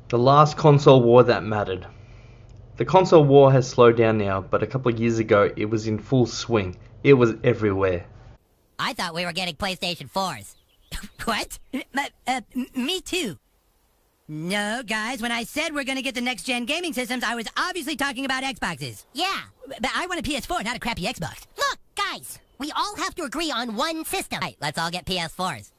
The last console war that mattered. The console war has slowed down now, but a couple of years ago it was in full swing. It was everywhere. I thought we were getting PlayStation 4s. What? Me too. No, guys, when I said we're gonna get the next-gen gaming systems, I was obviously talking about Xboxes. Yeah, but I want a PS4, not a crappy Xbox. Look, guys, we all have to agree on one system. Right, let's all get PS4s.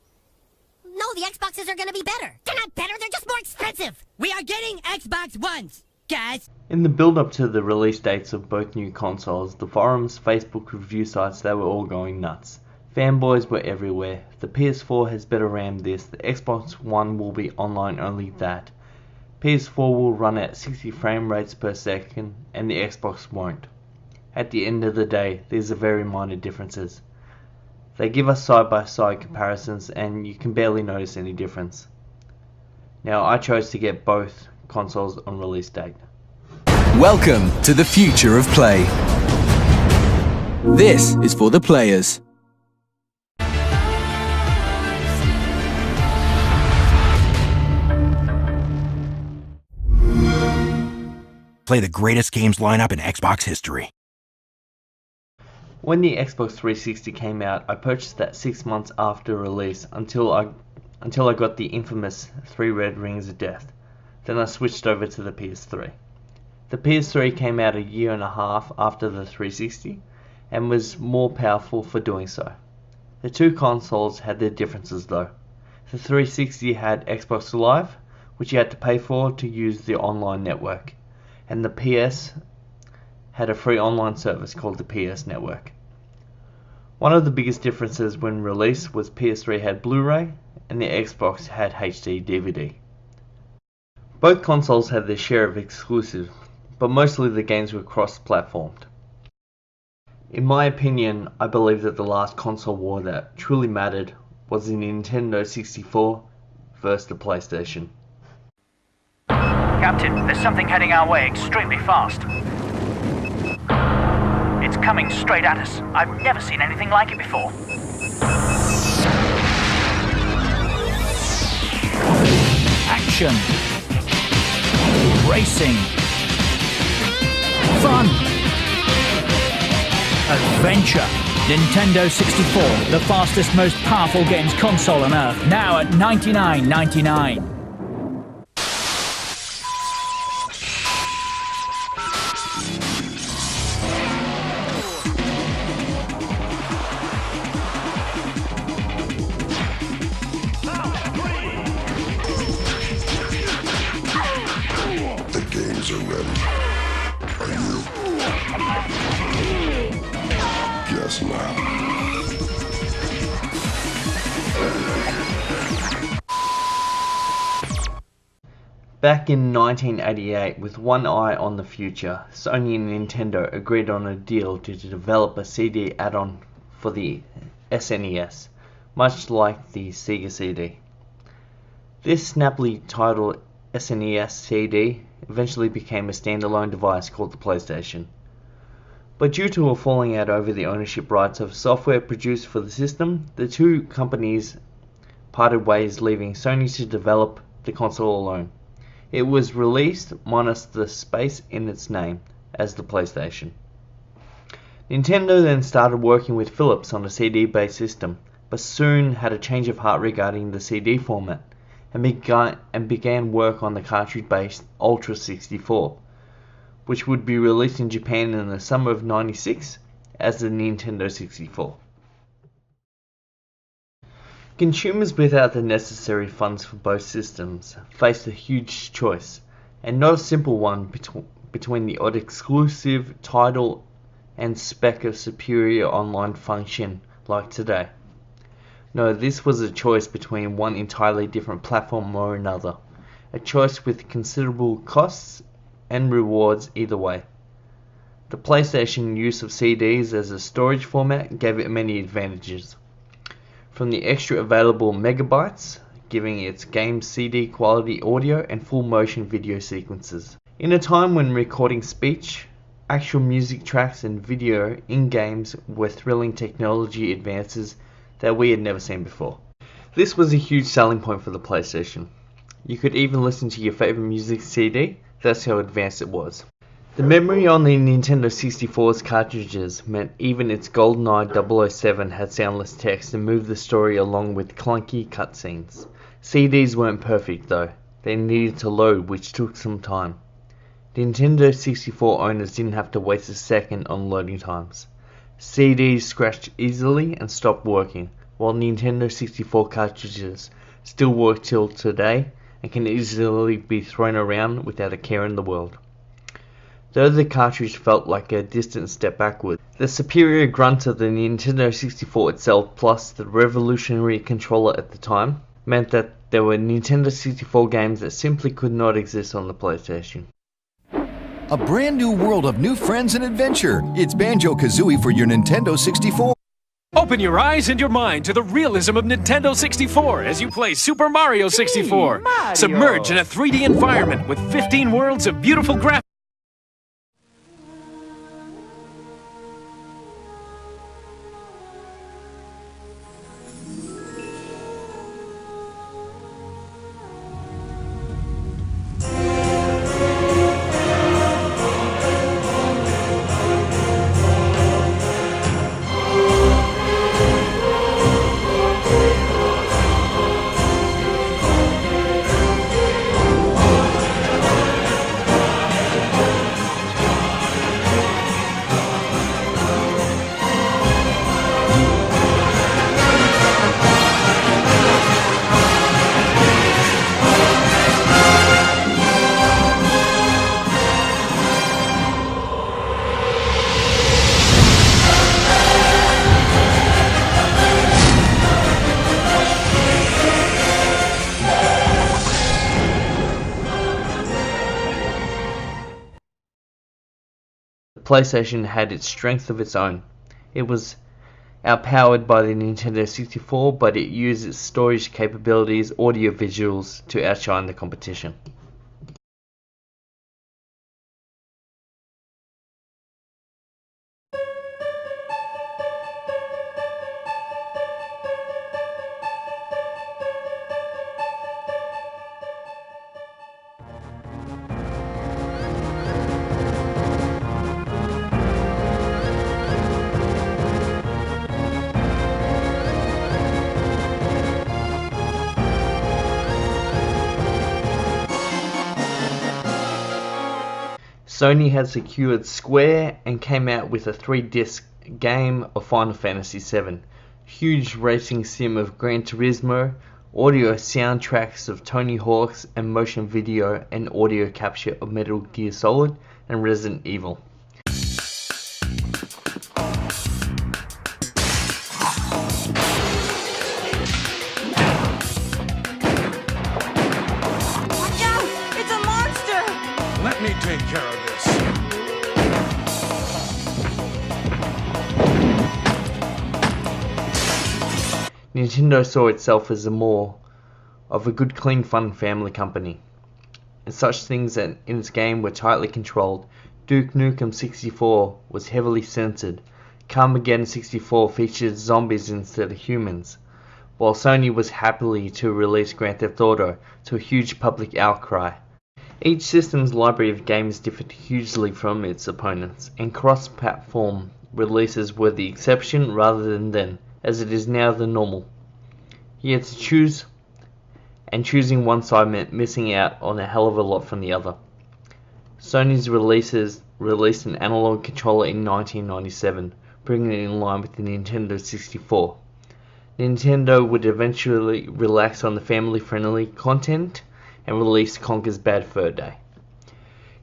No, the Xboxes are gonna be better. They're not better, they're just more expensive. We are getting Xbox Ones, guys. In the build-up to the release dates of both new consoles, the forums, Facebook review sites, they were all going nuts. Fanboys were everywhere. The PS4 has better RAM this, the Xbox One will be online only that. PS4 will run at 60 frame rates per second and the Xbox won't. At the end of the day, these are very minor differences. They give us side-by-side comparisons and you can barely notice any difference. Now I chose to get both consoles on release date. Welcome to the future of play. This is for the players. Play the greatest games lineup in Xbox history. When the Xbox 360 came out, I purchased that 6 months after release until I got the infamous 3 Red Rings of Death. Then I switched over to the PS3. The PS3 came out a year and a half after the 360 and was more powerful for doing so. The two consoles had their differences though. The 360 had Xbox Live, which you had to pay for to use the online network, and the PS had a free online service called the PS Network. One of the biggest differences when released was PS3 had Blu-ray and the Xbox had HD DVD. Both consoles had their share of exclusives, but mostly the games were cross-platformed. In my opinion, I believe that the last console war that truly mattered was the Nintendo 64 versus the PlayStation. Captain, there's something heading our way extremely fast. It's coming straight at us. I've never seen anything like it before. Action. Racing. Fun. Adventure. Nintendo 64, the fastest, most powerful games console on Earth, now at $99.99. The games are ready. Are you? Guess not. Back in 1988, with one eye on the future, Sony and Nintendo agreed on a deal to develop a CD add-on for the SNES, much like the Sega CD. This snappily titled SNES CD eventually became a standalone device called the PlayStation. But due to a falling out over the ownership rights of software produced for the system, the two companies parted ways, leaving Sony to develop the console alone. It was released minus the space in its name as the PlayStation. Nintendo then started working with Philips on a CD-based system, but soon had a change of heart regarding the CD format and began work on the cartridge-based Ultra 64, which would be released in Japan in the summer of '96 as the Nintendo 64. Consumers without the necessary funds for both systems faced a huge choice, and not a simple one, between the odd exclusive title and spec of superior online function like today. No, this was a choice between one entirely different platform or another, a choice with considerable costs and rewards either way. The PlayStation use of CDs as a storage format gave it many advantages, from the extra available megabytes, giving its game CD quality audio and full motion video sequences. In a time when recording speech, actual music tracks and video in games were thrilling technology advances that we had never seen before. This was a huge selling point for the PlayStation. You could even listen to your favorite music CD, that's how advanced it was. The memory on the Nintendo 64's cartridges meant even its GoldenEye 007 had soundless text and moved the story along with clunky cutscenes. CDs weren't perfect though, they needed to load, which took some time. Nintendo 64 owners didn't have to waste a second on loading times. CDs scratched easily and stopped working, while Nintendo 64 cartridges still work till today and can easily be thrown around without a care in the world. Though the cartridge felt like a distant step backward, the superior grunt of the Nintendo 64 itself plus the revolutionary controller at the time meant that there were Nintendo 64 games that simply could not exist on the PlayStation. A brand new world of new friends and adventure. It's Banjo-Kazooie for your Nintendo 64. Open your eyes and your mind to the realism of Nintendo 64 as you play Super Mario 64. Submerge in a 3D environment with 15 worlds of beautiful graphics. The PlayStation had its strength of its own. It was outpowered by the Nintendo 64, but it used its storage capabilities, audio visuals to outshine the competition. Sony had secured Square and came out with a 3-disc game of Final Fantasy VII, huge racing sim of Gran Turismo, audio soundtracks of Tony Hawk's, and motion video and audio capture of Metal Gear Solid and Resident Evil. Watch out! It's a monster! Let me take care of this. Nintendo saw itself as more of a good, clean, fun family company, and such things that in its game were tightly controlled. Duke Nukem 64 was heavily censored. Carmageddon 64 featured zombies instead of humans, while Sony was happily to release Grand Theft Auto to a huge public outcry. Each system's library of games differed hugely from its opponents, and cross-platform releases were the exception rather than then, as it is now the normal. You had to choose, and choosing one side meant missing out on a hell of a lot from the other. Sony's released an analog controller in 1997, bringing it in line with the Nintendo 64. Nintendo would eventually relax on the family-friendly content and release Conker's Bad Fur Day.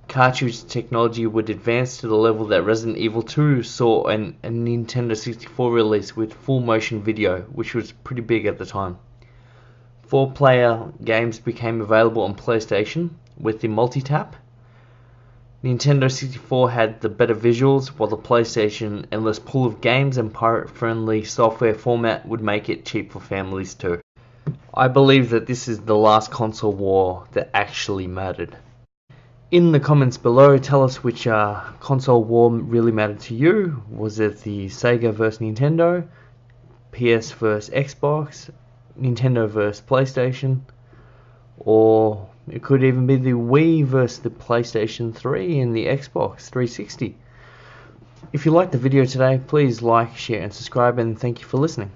Cartridge technology would advance to the level that Resident Evil 2 saw a Nintendo 64 release with full motion video, which was pretty big at the time. 4-player games became available on PlayStation with the multi-tap. Nintendo 64 had the better visuals, while the PlayStation endless pool of games and pirate-friendly software format would make it cheap for families too. I believe that this is the last console war that actually mattered. In the comments below, tell us which console war really mattered to you. Was it the Sega vs Nintendo, PS vs Xbox, Nintendo vs PlayStation, Or it could even be the Wii versus the PlayStation 3 and the Xbox 360. If you liked the video today, please like, share and subscribe, and thank you for listening.